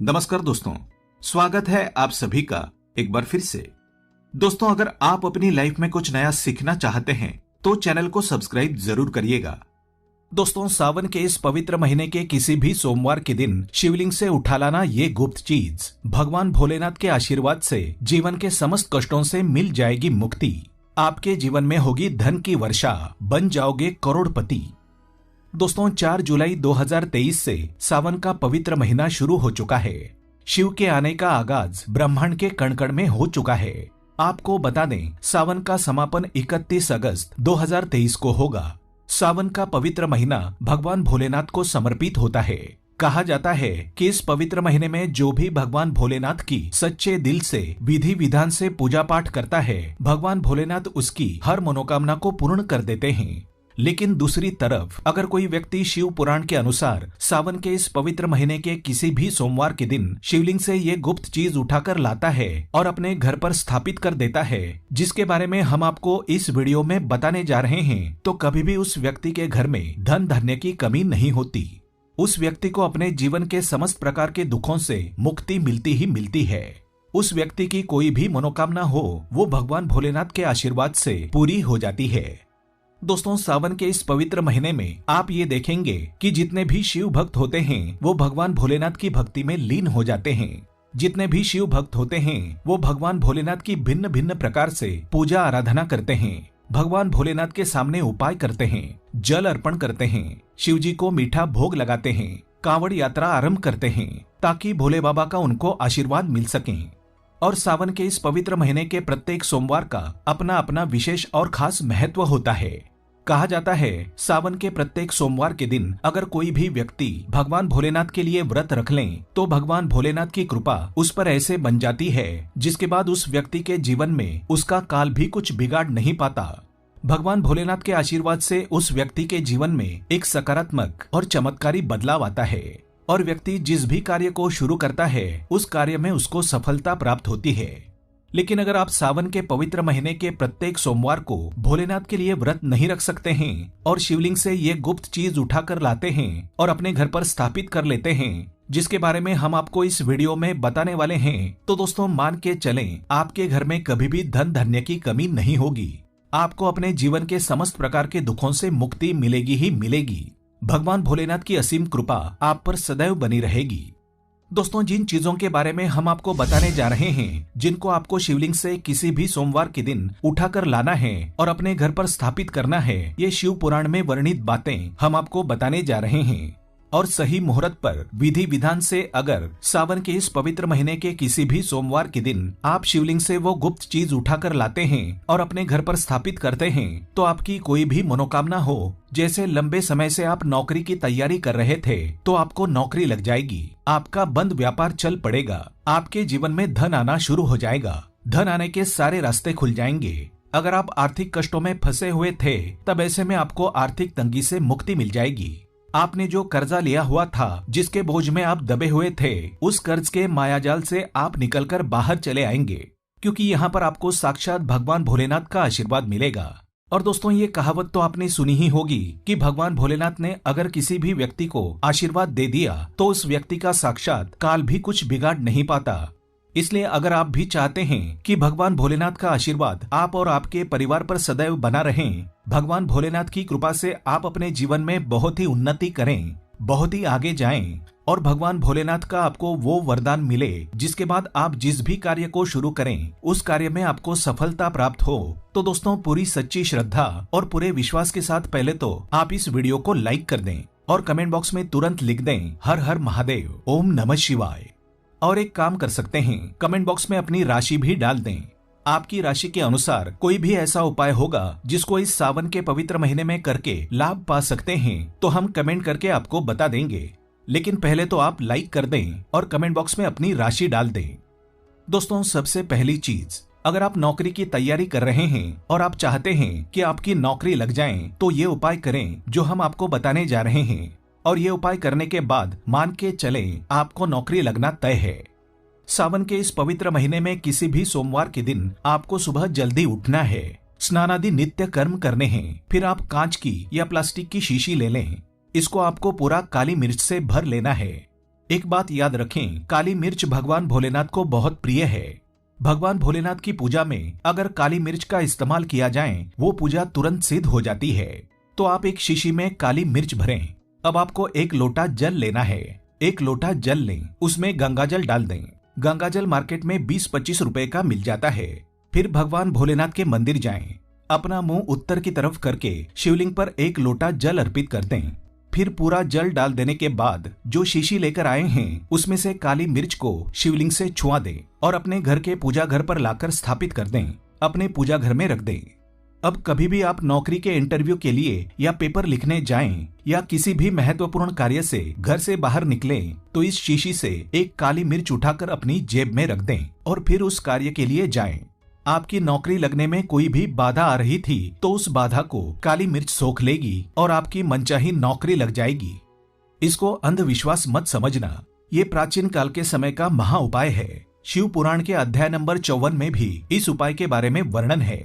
नमस्कार दोस्तों, स्वागत है आप सभी का एक बार फिर से। दोस्तों, अगर आप अपनी लाइफ में कुछ नया सीखना चाहते हैं तो चैनल को सब्सक्राइब जरूर करिएगा। दोस्तों, सावन के इस पवित्र महीने के किसी भी सोमवार के दिन शिवलिंग से उठा लाना ये गुप्त चीज भगवान भोलेनाथ के आशीर्वाद से जीवन के समस्त कष्टों से मिल जाएगी मुक्ति। आपके जीवन में होगी धन की वर्षा, बन जाओगे करोड़पति। दोस्तों, 4 जुलाई 2023 से सावन का पवित्र महीना शुरू हो चुका है। शिव के आने का आगाज ब्रह्मांड के कण कण में हो चुका है। आपको बता दें, सावन का समापन 31 अगस्त 2023 को होगा। सावन का पवित्र महीना भगवान भोलेनाथ को समर्पित होता है। कहा जाता है कि इस पवित्र महीने में जो भी भगवान भोलेनाथ की सच्चे दिल से विधि विधान से पूजा पाठ करता है, भगवान भोलेनाथ उसकी हर मनोकामना को पूर्ण कर देते हैं। लेकिन दूसरी तरफ अगर कोई व्यक्ति शिव पुराण के अनुसार सावन के इस पवित्र महीने के किसी भी सोमवार के दिन शिवलिंग से ये गुप्त चीज उठाकर लाता है और अपने घर पर स्थापित कर देता है, जिसके बारे में हम आपको इस वीडियो में बताने जा रहे हैं, तो कभी भी उस व्यक्ति के घर में धन धान्य की कमी नहीं होती। उस व्यक्ति को अपने जीवन के समस्त प्रकार के दुखों से मुक्ति मिलती ही मिलती है। उस व्यक्ति की कोई भी मनोकामना हो, वो भगवान भोलेनाथ के आशीर्वाद से पूरी हो जाती है। दोस्तों, सावन के इस पवित्र महीने में आप ये देखेंगे कि जितने भी शिव भक्त होते हैं वो भगवान भोलेनाथ की भक्ति में लीन हो जाते हैं। जितने भी शिव भक्त होते हैं वो भगवान भोलेनाथ की भिन्न भिन्न प्रकार से पूजा आराधना करते हैं। भगवान भोलेनाथ के सामने उपाय करते हैं, जल अर्पण करते हैं, शिव जी को मीठा भोग लगाते हैं, कांवड़ यात्रा आरंभ करते हैं ताकि भोले बाबा का उनको आशीर्वाद मिल सके। और सावन के इस पवित्र महीने के प्रत्येक सोमवार का अपना अपना विशेष और खास महत्व होता है। कहा जाता है, सावन के प्रत्येक सोमवार के दिन अगर कोई भी व्यक्ति भगवान भोलेनाथ के लिए व्रत रख लें तो भगवान भोलेनाथ की कृपा उस पर ऐसे बन जाती है जिसके बाद उस व्यक्ति के जीवन में उसका काल भी कुछ बिगाड़ नहीं पाता। भगवान भोलेनाथ के आशीर्वाद से उस व्यक्ति के जीवन में एक सकारात्मक और चमत्कारी बदलाव आता है और व्यक्ति जिस भी कार्य को शुरू करता है उस कार्य में उसको सफलता प्राप्त होती है। लेकिन अगर आप सावन के पवित्र महीने के प्रत्येक सोमवार को भोलेनाथ के लिए व्रत नहीं रख सकते हैं और शिवलिंग से ये गुप्त चीज उठाकर लाते हैं और अपने घर पर स्थापित कर लेते हैं, जिसके बारे में हम आपको इस वीडियो में बताने वाले हैं, तो दोस्तों मान के चलें, आपके घर में कभी भी धन धान्य की कमी नहीं होगी। आपको अपने जीवन के समस्त प्रकार के दुखों से मुक्ति मिलेगी ही मिलेगी। भगवान भोलेनाथ की असीम कृपा आप पर सदैव बनी रहेगी। दोस्तों, जिन चीजों के बारे में हम आपको बताने जा रहे हैं, जिनको आपको शिवलिंग से किसी भी सोमवार के दिन उठाकर लाना है और अपने घर पर स्थापित करना है, ये शिव पुराण में वर्णित बातें हम आपको बताने जा रहे हैं। और सही मुहूर्त पर विधि विधान से अगर सावन के इस पवित्र महीने के किसी भी सोमवार के दिन आप शिवलिंग से वो गुप्त चीज उठाकर लाते हैं और अपने घर पर स्थापित करते हैं, तो आपकी कोई भी मनोकामना हो, जैसे लंबे समय से आप नौकरी की तैयारी कर रहे थे तो आपको नौकरी लग जाएगी, आपका बंद व्यापार चल पड़ेगा, आपके जीवन में धन आना शुरू हो जाएगा, धन आने के सारे रास्ते खुल जाएंगे। अगर आप आर्थिक कष्टों में फंसे हुए थे तब ऐसे में आपको आर्थिक तंगी से मुक्ति मिल जाएगी। आपने जो कर्जा लिया हुआ था, जिसके बोझ में आप दबे हुए थे, उस कर्ज के मायाजाल से आप निकलकर बाहर चले आएंगे, क्योंकि यहाँ पर आपको साक्षात भगवान भोलेनाथ का आशीर्वाद मिलेगा। और दोस्तों, ये कहावत तो आपने सुनी ही होगी कि भगवान भोलेनाथ ने अगर किसी भी व्यक्ति को आशीर्वाद दे दिया तो उस व्यक्ति का साक्षात काल भी कुछ बिगाड़ नहीं पाता। इसलिए अगर आप भी चाहते हैं कि भगवान भोलेनाथ का आशीर्वाद आप और आपके परिवार पर सदैव बना रहे, भगवान भोलेनाथ की कृपा से आप अपने जीवन में बहुत ही उन्नति करें, बहुत ही आगे जाएं और भगवान भोलेनाथ का आपको वो वरदान मिले जिसके बाद आप जिस भी कार्य को शुरू करें उस कार्य में आपको सफलता प्राप्त हो, तो दोस्तों पूरी सच्ची श्रद्धा और पूरे विश्वास के साथ पहले तो आप इस वीडियो को लाइक कर दें और कमेंट बॉक्स में तुरंत लिख दें हर हर महादेव, ओम नमः शिवाय। और एक काम कर सकते हैं, कमेंट बॉक्स में अपनी राशि भी डाल दें। आपकी राशि के अनुसार कोई भी ऐसा उपाय होगा जिसको इस सावन के पवित्र महीने में करके लाभ पा सकते हैं तो हम कमेंट करके आपको बता देंगे। लेकिन पहले तो आप लाइक कर दें और कमेंट बॉक्स में अपनी राशि डाल दें। दोस्तों, सबसे पहली चीज, अगर आप नौकरी की तैयारी कर रहे हैं और आप चाहते हैं कि आपकी नौकरी लग जाए तो ये उपाय करें जो हम आपको बताने जा रहे हैं। और ये उपाय करने के बाद मान के चलें आपको नौकरी लगना तय है। सावन के इस पवित्र महीने में किसी भी सोमवार के दिन आपको सुबह जल्दी उठना है, स्नानादि नित्य कर्म करने हैं। फिर आप कांच की या प्लास्टिक की शीशी ले लें। इसको आपको पूरा काली मिर्च से भर लेना है। एक बात याद रखें, काली मिर्च भगवान भोलेनाथ को बहुत प्रिय है। भगवान भोलेनाथ की पूजा में अगर काली मिर्च का इस्तेमाल किया जाए वो पूजा तुरंत सिद्ध हो जाती है। तो आप एक शीशी में काली मिर्च भरें। अब आपको एक लोटा जल लेना है। एक लोटा जल लें, उसमें गंगाजल डाल दें। गंगाजल मार्केट में 20-25 रुपए का मिल जाता है। फिर भगवान भोलेनाथ के मंदिर जाएं। अपना मुंह उत्तर की तरफ करके शिवलिंग पर एक लोटा जल अर्पित कर दें। फिर पूरा जल डाल देने के बाद जो शीशी लेकर आए हैं उसमें से काली मिर्च को शिवलिंग से छुआ दें और अपने घर के पूजा घर पर लाकर स्थापित कर दें। अपने पूजा घर में रख दें। अब कभी भी आप नौकरी के इंटरव्यू के लिए या पेपर लिखने जाएं या किसी भी महत्वपूर्ण कार्य से घर से बाहर निकलें तो इस शीशी से एक काली मिर्च उठाकर अपनी जेब में रख दें और फिर उस कार्य के लिए जाएं। आपकी नौकरी लगने में कोई भी बाधा आ रही थी तो उस बाधा को काली मिर्च सोख लेगी और आपकी मनचाही नौकरी लग जाएगी। इसको अंधविश्वास मत समझना, ये प्राचीन काल के समय का महा उपाय है। शिव पुराण के अध्याय नंबर 54 में भी इस उपाय के बारे में वर्णन है।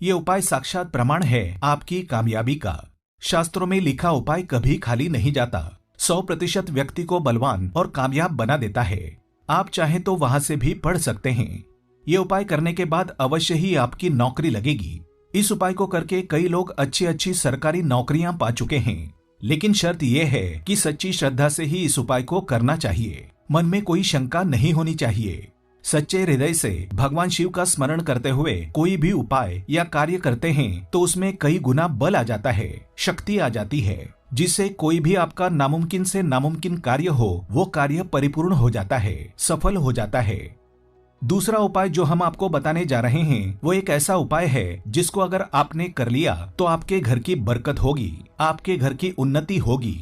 ये उपाय साक्षात प्रमाण है आपकी कामयाबी का। शास्त्रों में लिखा उपाय कभी खाली नहीं जाता। 100% व्यक्ति को बलवान और कामयाब बना देता है। आप चाहें तो वहां से भी पढ़ सकते हैं। ये उपाय करने के बाद अवश्य ही आपकी नौकरी लगेगी। इस उपाय को करके कई लोग अच्छी अच्छी सरकारी नौकरियां पा चुके हैं। लेकिन शर्त यह है कि सच्ची श्रद्धा से ही इस उपाय को करना चाहिए। मन में कोई शंका नहीं होनी चाहिए। सच्चे हृदय से भगवान शिव का स्मरण करते हुए कोई भी उपाय या कार्य करते हैं तो उसमें कई गुना बल आ जाता है, शक्ति आ जाती है, जिससे कोई भी आपका नामुमकिन से नामुमकिन कार्य हो वो कार्य परिपूर्ण हो जाता है, सफल हो जाता है। दूसरा उपाय जो हम आपको बताने जा रहे हैं वो एक ऐसा उपाय है जिसको अगर आपने कर लिया तो आपके घर की बरकत होगी, आपके घर की उन्नति होगी।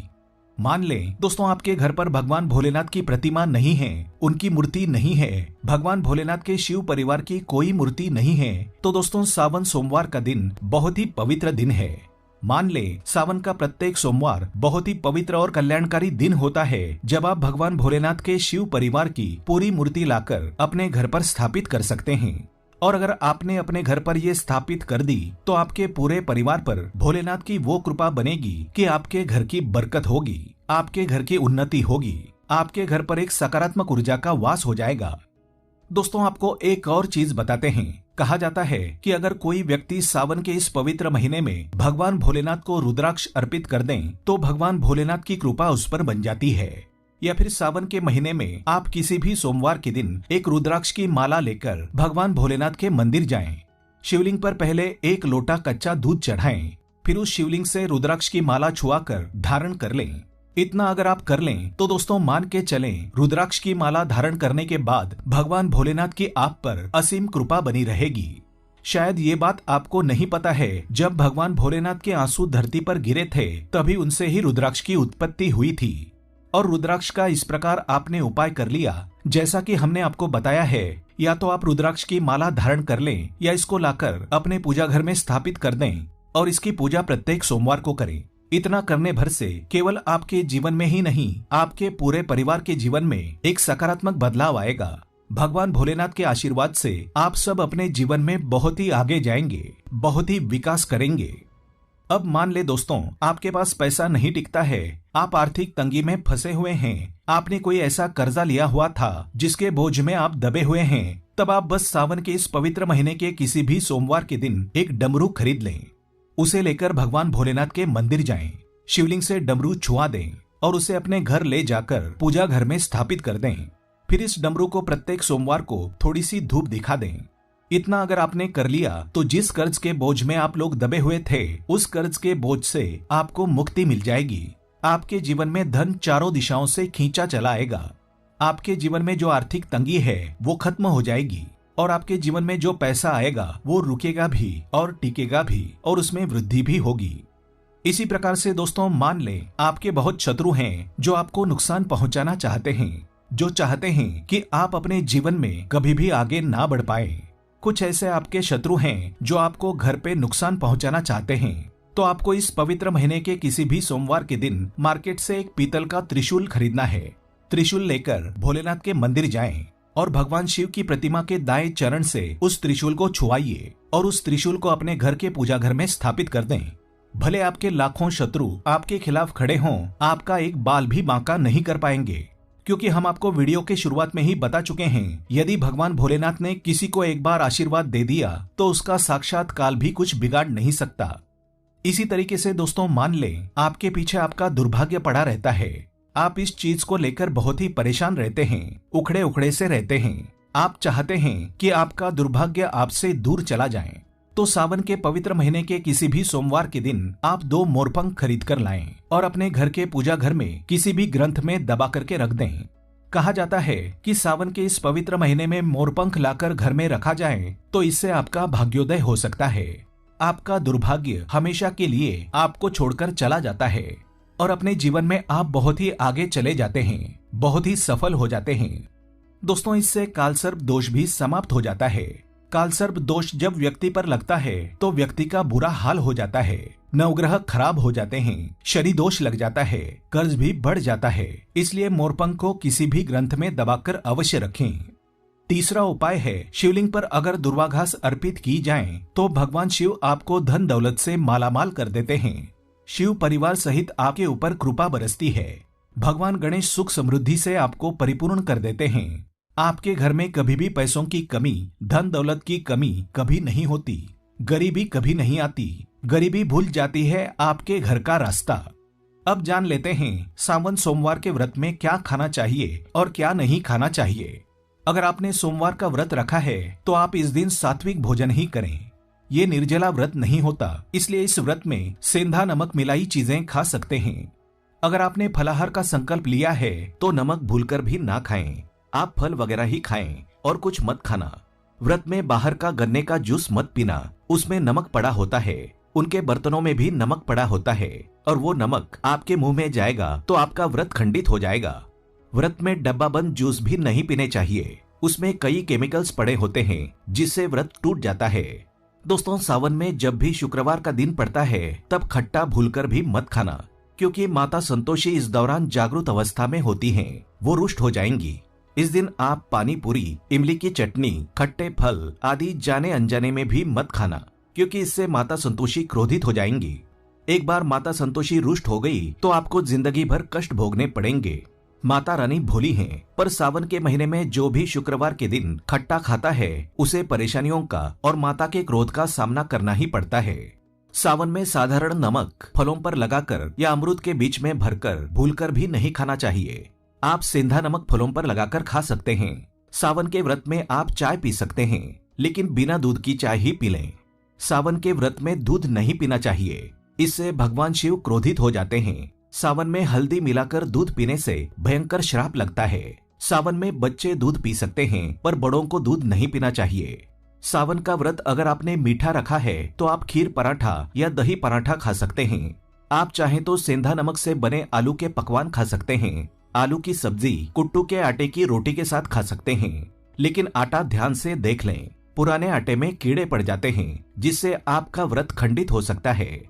मान लें दोस्तों आपके घर पर भगवान भोलेनाथ की प्रतिमा नहीं है, उनकी मूर्ति नहीं है, भगवान भोलेनाथ के शिव परिवार की कोई मूर्ति नहीं है, तो दोस्तों सावन सोमवार का दिन बहुत ही पवित्र दिन है। मान लें सावन का प्रत्येक सोमवार बहुत ही पवित्र और कल्याणकारी दिन होता है जब आप भगवान भोलेनाथ के शिव परिवार की पूरी मूर्ति लाकर अपने घर पर स्थापित कर सकते हैं। और अगर आपने अपने घर पर ये स्थापित कर दी तो आपके पूरे परिवार पर भोलेनाथ की वो कृपा बनेगी कि आपके घर की बरकत होगी, आपके घर की उन्नति होगी, आपके घर पर एक सकारात्मक ऊर्जा का वास हो जाएगा। दोस्तों आपको एक और चीज बताते हैं। कहा जाता है कि अगर कोई व्यक्ति सावन के इस पवित्र महीने में भगवान भोलेनाथ को रुद्राक्ष अर्पित कर दें तो भगवान भोलेनाथ की कृपा उस पर बन जाती है। या फिर सावन के महीने में आप किसी भी सोमवार के दिन एक रुद्राक्ष की माला लेकर भगवान भोलेनाथ के मंदिर जाएं। शिवलिंग पर पहले एक लोटा कच्चा दूध चढ़ाएं, फिर उस शिवलिंग से रुद्राक्ष की माला छुआकर धारण कर लें। इतना अगर आप कर लें तो दोस्तों मान के चलें रुद्राक्ष की माला धारण करने के बाद भगवान भोलेनाथ की आप पर असीम कृपा बनी रहेगी। शायद ये बात आपको नहीं पता है, जब भगवान भोलेनाथ के आंसू धरती पर गिरे थे तभी उनसे ही रुद्राक्ष की उत्पत्ति हुई थी। और रुद्राक्ष का इस प्रकार आपने उपाय कर लिया जैसा कि हमने आपको बताया है। या तो आप रुद्राक्ष की माला धारण कर लें या इसको लाकर अपने पूजा घर में स्थापित कर दें और इसकी पूजा प्रत्येक सोमवार को करें। इतना करने भर से केवल आपके जीवन में ही नहीं आपके पूरे परिवार के जीवन में एक सकारात्मक बदलाव आएगा। भगवान भोलेनाथ के आशीर्वाद से आप सब अपने जीवन में बहुत ही आगे जाएंगे, बहुत ही विकास करेंगे। अब मान ले दोस्तों आपके पास पैसा नहीं टिकता है, आप आर्थिक तंगी में फंसे हुए हैं, आपने कोई ऐसा कर्जा लिया हुआ था जिसके बोझ में आप दबे हुए हैं, तब आप बस सावन के इस पवित्र महीने के किसी भी सोमवार के दिन एक डमरू खरीद लें। उसे लेकर भगवान भोलेनाथ के मंदिर जाएं, शिवलिंग से डमरू छुआ दें और उसे अपने घर ले जाकर पूजा घर में स्थापित कर दें। फिर इस डमरू को प्रत्येक सोमवार को थोड़ी सी धूप दिखा दें। इतना अगर आपने कर लिया तो जिस कर्ज के बोझ में आप लोग दबे हुए थे उस कर्ज के बोझ से आपको मुक्ति मिल जाएगी। आपके जीवन में धन चारों दिशाओं से खींचा चला आएगा। आपके जीवन में जो आर्थिक तंगी है वो खत्म हो जाएगी और आपके जीवन में जो पैसा आएगा वो रुकेगा भी और टिकेगा भी और उसमें वृद्धि भी होगी। इसी प्रकार से दोस्तों मान लें आपके बहुत शत्रु हैं जो आपको नुकसान पहुंचाना चाहते हैं, जो चाहते हैं कि आप अपने जीवन में कभी भी आगे ना बढ़ पाए। कुछ ऐसे आपके शत्रु हैं जो आपको घर पे नुकसान पहुंचाना चाहते हैं। तो आपको इस पवित्र महीने के किसी भी सोमवार के दिन मार्केट से एक पीतल का त्रिशूल खरीदना है। त्रिशूल लेकर भोलेनाथ के मंदिर जाएं और भगवान शिव की प्रतिमा के दाएं चरण से उस त्रिशूल को छुआइए और उस त्रिशूल को अपने घर के पूजा घर में स्थापित कर दें। भले आपके लाखों शत्रु आपके खिलाफ खड़े हों, आपका एक बाल भी बांका नहीं कर पाएंगे, क्योंकि हम आपको वीडियो के शुरुआत में ही बता चुके हैं, यदि भगवान भोलेनाथ ने किसी को एक बार आशीर्वाद दे दिया तो उसका साक्षात काल भी कुछ बिगाड़ नहीं सकता। इसी तरीके से दोस्तों मान लें आपके पीछे आपका दुर्भाग्य पड़ा रहता है, आप इस चीज को लेकर बहुत ही परेशान रहते हैं, उखड़े उखड़े से रहते हैं, आप चाहते हैं कि आपका दुर्भाग्य आपसे दूर चला जाए, तो सावन के पवित्र महीने के किसी भी सोमवार के दिन आप 2 मोरपंख खरीद कर लाएं और अपने घर के पूजा घर में किसी भी ग्रंथ में दबा करके रख दें। कहा जाता है कि सावन के इस पवित्र महीने में मोरपंख लाकर घर में रखा जाए तो इससे आपका भाग्योदय हो सकता है, आपका दुर्भाग्य हमेशा के लिए आपको छोड़कर चला जाता है और अपने जीवन में आप बहुत ही आगे चले जाते हैं, बहुत ही सफल हो जाते हैं। दोस्तों इससे कालसर्प दोष भी समाप्त हो जाता है। कालसर्प दोष जब व्यक्ति पर लगता है तो व्यक्ति का बुरा हाल हो जाता है, नवग्रह खराब हो जाते हैं, शनि दोष लग जाता है, कर्ज भी बढ़ जाता है। इसलिए मोरपंख को किसी भी ग्रंथ में दबाकर अवश्य रखें। तीसरा उपाय है, शिवलिंग पर अगर दुर्वाघास अर्पित की जाए तो भगवान शिव आपको धन दौलत से मालामाल कर देते हैं। शिव परिवार सहित आपके ऊपर कृपा बरसती है। भगवान गणेश सुख समृद्धि से आपको परिपूर्ण कर देते हैं। आपके घर में कभी भी पैसों की कमी, धन दौलत की कमी कभी नहीं होती, गरीबी कभी नहीं आती, गरीबी भूल जाती है आपके घर का रास्ता। अब जान लेते हैं सावन सोमवार के व्रत में क्या खाना चाहिए और क्या नहीं खाना चाहिए। अगर आपने सोमवार का व्रत रखा है तो आप इस दिन सात्विक भोजन ही करें। ये निर्जला व्रत नहीं होता, इसलिए इस व्रत में सेंधा नमक मिलाई चीजें खा सकते हैं। अगर आपने फलाहार का संकल्प लिया है तो नमक भूलकर भी ना खाएं, आप फल वगैरह ही खाएं और कुछ मत खाना। व्रत में बाहर का गन्ने का जूस मत पीना, उसमें नमक पड़ा होता है, उनके बर्तनों में भी नमक पड़ा होता है और वो नमक आपके मुंह में जाएगा तो आपका व्रत खंडित हो जाएगा। व्रत में डब्बा बंद जूस भी नहीं पीने चाहिए, उसमें कई केमिकल्स पड़े होते हैं जिससे व्रत टूट जाता है। दोस्तों सावन में जब भी शुक्रवार का दिन पड़ता है तब खट्टा भूलकर भी मत खाना, क्योंकि माता संतोषी इस दौरान जागृत अवस्था में होती हैं, वो रुष्ट हो जाएंगी। इस दिन आप पानी पूरी, इमली की चटनी, खट्टे फल आदि जाने अनजाने में भी मत खाना, क्योंकि इससे माता संतोषी क्रोधित हो जाएंगी। एक बार माता संतोषी रुष्ट हो गई तो आपको जिंदगी भर कष्ट भोगने पड़ेंगे। माता रानी भोली हैं, पर सावन के महीने में जो भी शुक्रवार के दिन खट्टा खाता है उसे परेशानियों का और माता के क्रोध का सामना करना ही पड़ता है। सावन में साधारण नमक फलों पर लगाकर या अमरूद के बीच में भरकर भूलकर भी नहीं खाना चाहिए। आप सेंधा नमक फलों पर लगाकर खा सकते हैं। सावन के व्रत में आप चाय पी सकते हैं, लेकिन बिना दूध की चाय ही पी लें। सावन के व्रत में दूध नहीं पीना चाहिए, इससे भगवान शिव क्रोधित हो जाते हैं। सावन में हल्दी मिलाकर दूध पीने से भयंकर श्राप लगता है। सावन में बच्चे दूध पी सकते हैं, पर बड़ों को दूध नहीं पीना चाहिए। सावन का व्रत अगर आपने मीठा रखा है तो आप खीर पराठा या दही पराठा खा सकते हैं। आप चाहें तो सेंधा नमक से बने आलू के पकवान खा सकते हैं। आलू की सब्जी कुट्टू के आटे की रोटी के साथ खा सकते हैं, लेकिन आटा ध्यान से देख लें, पुराने आटे में कीड़े पड़ जाते हैं जिससे आपका व्रत खंडित हो सकता है।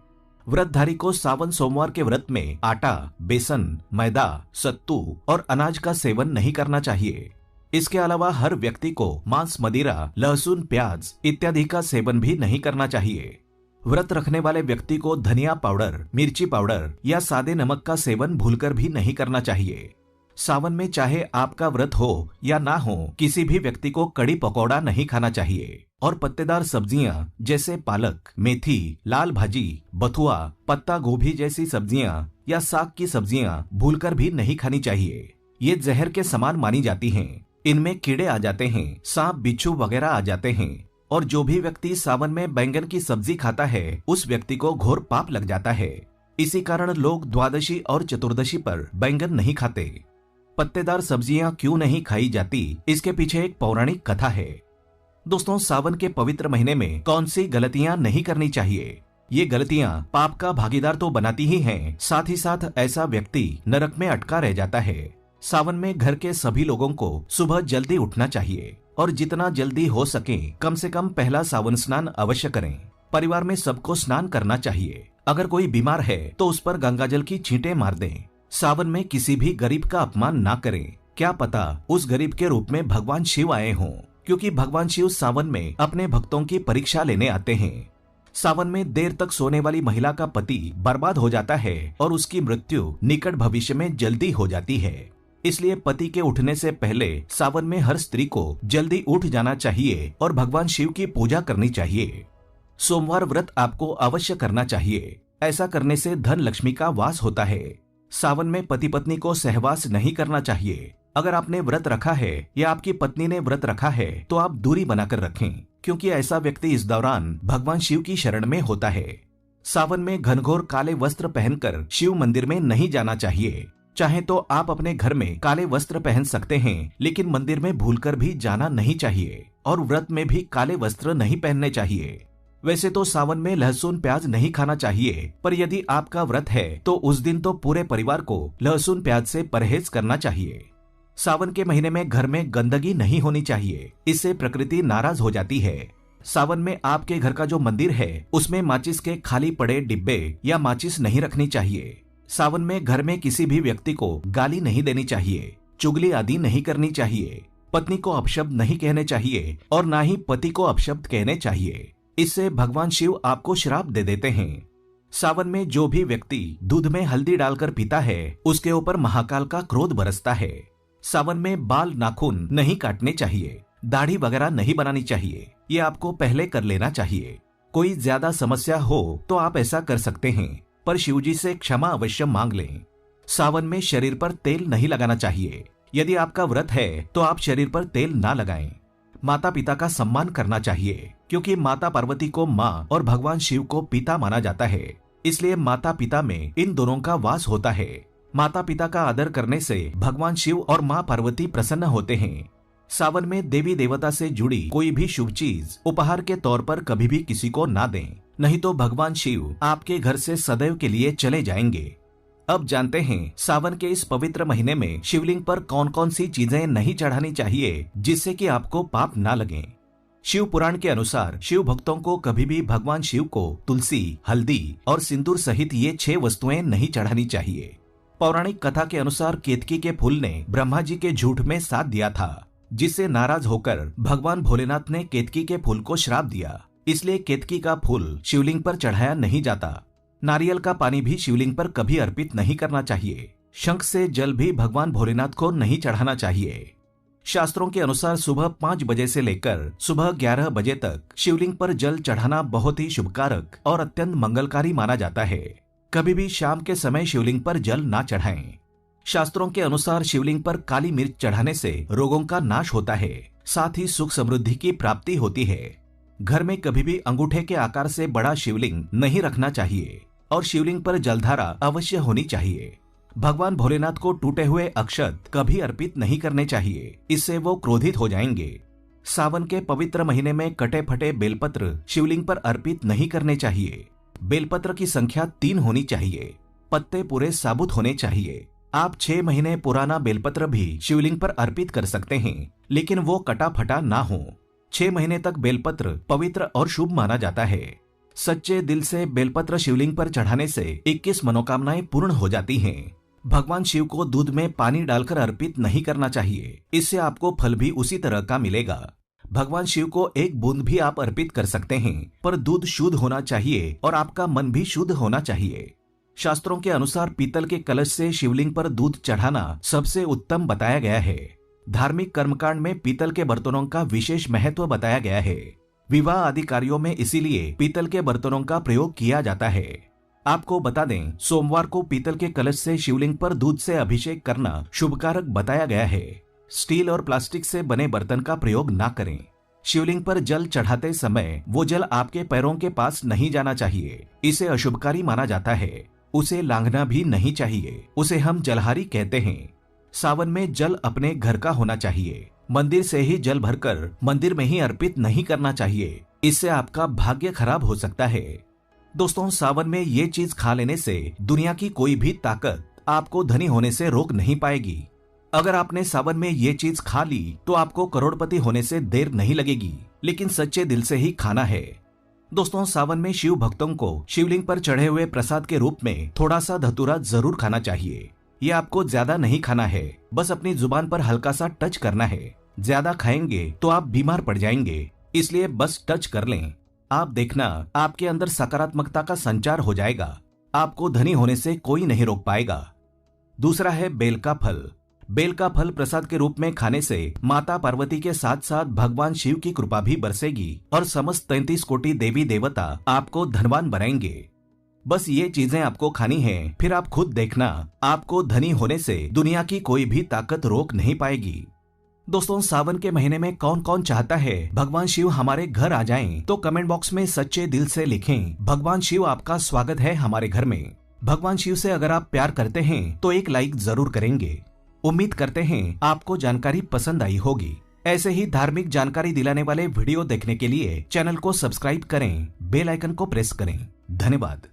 व्रतधारी को सावन सोमवार के व्रत में आटा, बेसन, मैदा, सत्तू और अनाज का सेवन नहीं करना चाहिए। इसके अलावा हर व्यक्ति को मांस, मदिरा, लहसुन, प्याज इत्यादि का सेवन भी नहीं करना चाहिए। व्रत रखने वाले व्यक्ति को धनिया पाउडर, मिर्ची पाउडर या सादे नमक का सेवन भूलकर भी नहीं करना चाहिए। सावन में चाहे आपका व्रत हो या ना हो, किसी भी व्यक्ति को कड़ी पकौड़ा नहीं खाना चाहिए और पत्तेदार सब्जियां जैसे पालक, मेथी, लाल भाजी, बथुआ, पत्ता गोभी जैसी सब्जियां या साग की सब्जियां भूलकर भी नहीं खानी चाहिए। ये जहर के समान मानी जाती हैं। इनमें कीड़े आ जाते हैं, सांप, बिच्छू वगैरह आ जाते हैं और जो भी व्यक्ति सावन में बैंगन की सब्जी खाता है उस व्यक्ति को घोर पाप लग जाता है। इसी कारण लोग द्वादशी और चतुर्दशी पर बैंगन नहीं खाते। पत्तेदार सब्जियां क्यों नहीं खाई जाती, इसके पीछे एक पौराणिक कथा है। दोस्तों सावन के पवित्र महीने में कौन सी गलतियां नहीं करनी चाहिए? ये गलतियां पाप का भागीदार तो बनाती ही हैं, साथ ही साथ ऐसा व्यक्ति नरक में अटका रह जाता है। सावन में घर के सभी लोगों को सुबह जल्दी उठना चाहिए और जितना जल्दी हो सके कम से कम पहला सावन स्नान अवश्य करें। परिवार में सबको स्नान करना चाहिए। अगर कोई बीमार है तो उस पर गंगाजल की छींटे मार दें। सावन में किसी भी गरीब का अपमान ना करें। क्या पता उस गरीब के रूप में भगवान शिव आए हों, क्योंकि भगवान शिव सावन में अपने भक्तों की परीक्षा लेने आते हैं। सावन में देर तक सोने वाली महिला का पति बर्बाद हो जाता है और उसकी मृत्यु निकट भविष्य में जल्दी हो जाती है। इसलिए पति के उठने से पहले सावन में हर स्त्री को जल्दी उठ जाना चाहिए और भगवान शिव की पूजा करनी चाहिए। सोमवार व्रत आपको अवश्य करना चाहिए। ऐसा करने से धन लक्ष्मी का वास होता है। सावन में पति पत्नी को सहवास नहीं करना चाहिए। अगर आपने व्रत रखा है या आपकी पत्नी ने व्रत रखा है तो आप दूरी बनाकर रखें, क्योंकि ऐसा व्यक्ति इस दौरान भगवान शिव की शरण में होता है। सावन में घनघोर काले वस्त्र पहनकर शिव मंदिर में नहीं जाना चाहिए। चाहे तो आप अपने घर में काले वस्त्र पहन सकते हैं, लेकिन मंदिर में भूलकर भी जाना नहीं चाहिए और व्रत में भी काले वस्त्र नहीं पहनने चाहिए। वैसे तो सावन में लहसुन प्याज नहीं खाना चाहिए, पर यदि आपका व्रत है तो उस दिन तो पूरे परिवार को लहसुन प्याज से परहेज करना चाहिए। सावन के महीने में घर में गंदगी नहीं होनी चाहिए, इससे प्रकृति नाराज हो जाती है। सावन में आपके घर का जो मंदिर है उसमें माचिस के खाली पड़े डिब्बे या माचिस नहीं रखनी चाहिए। सावन में घर में किसी भी व्यक्ति को गाली नहीं देनी चाहिए, चुगली आदि नहीं करनी चाहिए, पत्नी को अपशब्द नहीं कहने चाहिए और ना ही पति को अपशब्द कहने चाहिए। इससे भगवान शिव आपको श्राप दे देते हैं। सावन में जो भी व्यक्ति दूध में हल्दी डालकर पीता है उसके ऊपर महाकाल का क्रोध बरसता है। सावन में बाल नाखून नहीं काटने चाहिए, दाढ़ी वगैरह नहीं बनानी चाहिए, ये आपको पहले कर लेना चाहिए। कोई ज्यादा समस्या हो तो आप ऐसा कर सकते हैं, पर शिवजी से क्षमा अवश्य मांग लें। सावन में शरीर पर तेल नहीं लगाना चाहिए। यदि आपका व्रत है तो आप शरीर पर तेल ना लगाएं। माता पिता का सम्मान करना चाहिए, क्योंकि माता पार्वती को माँ और भगवान शिव को पिता माना जाता है, इसलिए माता पिता में इन दोनों का वास होता है। माता पिता का आदर करने से भगवान शिव और माँ पार्वती प्रसन्न होते हैं। सावन में देवी देवता से जुड़ी कोई भी शुभ चीज उपहार के तौर पर कभी भी किसी को ना दें, नहीं तो भगवान शिव आपके घर से सदैव के लिए चले जाएंगे। अब जानते हैं सावन के इस पवित्र महीने में शिवलिंग पर कौन कौन सी चीजें नहीं चढ़ानी चाहिए जिससे कि आपको पाप ना लगे। शिव पुराण के अनुसार शिव भक्तों को कभी भी भगवान शिव को तुलसी, हल्दी और सिंदूर सहित ये 6 वस्तुएं नहीं चढ़ानी चाहिए। पौराणिक कथा के अनुसार केतकी के फूल ने ब्रह्मा जी के झूठ में साथ दिया था, जिससे नाराज होकर भगवान भोलेनाथ ने केतकी के फूल को श्राप दिया। इसलिए केतकी का फूल शिवलिंग पर चढ़ाया नहीं जाता। नारियल का पानी भी शिवलिंग पर कभी अर्पित नहीं करना चाहिए। शंख से जल भी भगवान भोलेनाथ को नहीं चढ़ाना चाहिए। शास्त्रों के अनुसार सुबह 5 बजे से लेकर सुबह 11 बजे तक शिवलिंग पर जल चढ़ाना बहुत ही शुभकारक और अत्यंत मंगलकारी माना जाता है। कभी भी शाम के समय शिवलिंग पर जल ना चढ़ाएं। शास्त्रों के अनुसार शिवलिंग पर काली मिर्च चढ़ाने से रोगों का नाश होता है, साथ ही सुख समृद्धि की प्राप्ति होती है। घर में कभी भी अंगूठे के आकार से बड़ा शिवलिंग नहीं रखना चाहिए और शिवलिंग पर जलधारा अवश्य होनी चाहिए। भगवान भोलेनाथ को टूटे हुए अक्षत कभी अर्पित नहीं करने चाहिए, इससे वो क्रोधित हो जाएंगे। सावन के पवित्र महीने में कटे फटे बेलपत्र शिवलिंग पर अर्पित नहीं करने चाहिए। बेलपत्र की संख्या 3 होनी चाहिए। पत्ते पूरे साबुत होने चाहिए। आप 6 महीने पुराना बेलपत्र भी शिवलिंग पर अर्पित कर सकते हैं, लेकिन वो कटा फटा ना हो। 6 महीने तक बेलपत्र पवित्र और शुभ माना जाता है। सच्चे दिल से बेलपत्र शिवलिंग पर चढ़ाने से 21 मनोकामनाएं पूर्ण हो जाती हैं। भगवान शिव को दूध में पानी डालकर अर्पित नहीं करना चाहिए, इससे आपको फल भी उसी तरह का मिलेगा। भगवान शिव को 1 बूंद भी आप अर्पित कर सकते हैं, पर दूध शुद्ध होना चाहिए और आपका मन भी शुद्ध होना चाहिए। शास्त्रों के अनुसार पीतल के कलश से शिवलिंग पर दूध चढ़ाना सबसे उत्तम बताया गया है। धार्मिक कर्मकांड में पीतल के बर्तनों का विशेष महत्व बताया गया है। विवाह आदि कार्यों में इसीलिए पीतल के बर्तनों का प्रयोग किया जाता है। आपको बता दें, सोमवार को पीतल के कलश से शिवलिंग पर दूध से अभिषेक करना शुभकारक बताया गया है। स्टील और प्लास्टिक से बने बर्तन का प्रयोग ना करें। शिवलिंग पर जल चढ़ाते समय वो जल आपके पैरों के पास नहीं जाना चाहिए, इसे अशुभकारी माना जाता है। उसे लांघना भी नहीं चाहिए, उसे हम जलहारी कहते हैं। सावन में जल अपने घर का होना चाहिए। मंदिर से ही जल भरकर मंदिर में ही अर्पित नहीं करना चाहिए, इससे आपका भाग्य खराब हो सकता है। दोस्तों, सावन में ये चीज खा लेने से दुनिया की कोई भी ताकत आपको धनी होने से रोक नहीं पाएगी। अगर आपने सावन में ये चीज खा ली तो आपको करोड़पति होने से देर नहीं लगेगी, लेकिन सच्चे दिल से ही खाना है। दोस्तों, सावन में शिव भक्तों को शिवलिंग पर चढ़े हुए प्रसाद के रूप में थोड़ा सा धतूरा जरूर खाना चाहिए। ये आपको ज्यादा नहीं खाना है, बस अपनी जुबान पर हल्का सा टच करना है। ज्यादा खाएंगे तो आप बीमार पड़ जाएंगे, इसलिए बस टच कर लें। आप देखना, आपके अंदर सकारात्मकता का संचार हो जाएगा। आपको धनी होने से कोई नहीं रोक पाएगा। दूसरा है बेल का फल। बेल का फल प्रसाद के रूप में खाने से माता पार्वती के साथ साथ भगवान शिव की कृपा भी बरसेगी और समस्त 33 कोटि देवी देवता आपको धनवान बनाएंगे। बस ये चीजें आपको खानी है, फिर आप खुद देखना, आपको धनी होने से दुनिया की कोई भी ताकत रोक नहीं पाएगी। दोस्तों, सावन के महीने में कौन कौन चाहता है भगवान शिव हमारे घर आ जाएं, तो कमेंट बॉक्स में सच्चे दिल से लिखें, भगवान शिव आपका स्वागत है हमारे घर में। भगवान शिव से अगर आप प्यार करते हैं तो एक लाइक जरूर करेंगे। उम्मीद करते हैं आपको जानकारी पसंद आई होगी। ऐसे ही धार्मिक जानकारी दिलाने वाले वीडियो देखने के लिए चैनल को सब्सक्राइब करें, बेल आइकन को प्रेस करें। धन्यवाद।